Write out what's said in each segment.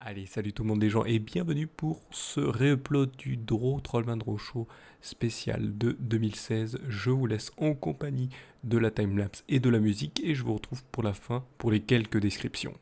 Allez, salut tout le monde les gens et bienvenue pour ce réupload du Trollman Draw Show spécial de 2016. Je vous laisse en compagnie de la timelapse et de la musique et je vous retrouve pour la fin pour les quelques descriptions.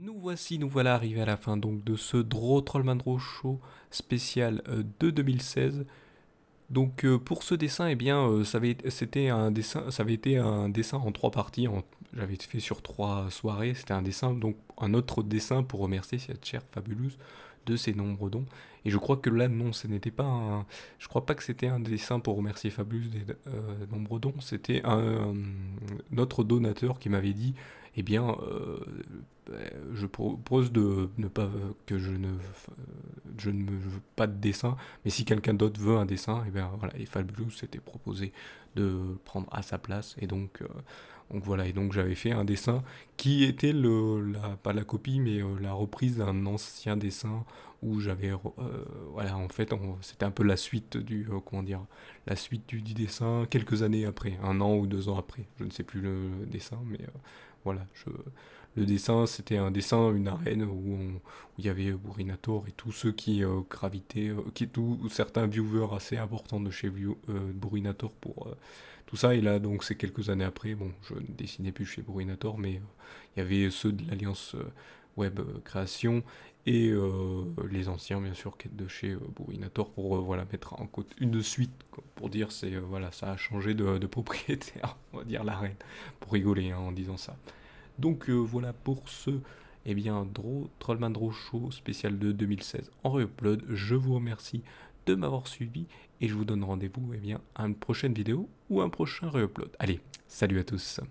Nous voilà arrivés à la fin donc de ce Draw Trollman Draw Show spécial de 2016. Donc pour ce dessin, eh bien, c'était un dessin, ça avait été un dessin en 3 parties. J'avais fait sur 3 soirées. C'était un dessin, donc un autre dessin pour remercier cette chère fabuleuse de ses nombreux dons. Et je crois que là, non, ce n'était pas un. Je crois pas que c'était un dessin pour remercier Fabuleuse des nombreux dons. C'était notre donateur qui m'avait dit, eh bien, je propose de ne pas que je ne veux pas de dessin, mais si quelqu'un d'autre veut un dessin, et bien voilà, et Fabulous s'était proposé de prendre à sa place, et donc voilà, et donc j'avais fait un dessin qui était pas la copie, mais la reprise d'un ancien dessin où voilà, en fait, c'était un peu la suite comment dire, la suite du dessin quelques années après, 1 an ou 2 ans après, je ne sais plus le dessin, mais voilà, le dessin, c'était un dessin, une arène où il y avait Bourrinator et tous ceux qui gravitaient, certains viewers assez importants de chez Bourrinator pour tout ça. Et là, donc, c'est quelques années après. Bon, je ne dessinais plus chez Bourrinator, mais il y avait ceux de l'Alliance Web Création et les anciens, bien sûr, de chez Bourrinator pour voilà, mettre en côte une suite, quoi, pour dire, voilà, ça a changé de propriétaire, on va dire l'arène, pour rigoler hein, en disant ça. Donc voilà pour ce Trollman Draw Show spécial de 2016 en re-upload. Je vous remercie de m'avoir suivi et je vous donne rendez-vous à une prochaine vidéo ou un prochain re-upload. Allez, salut à tous.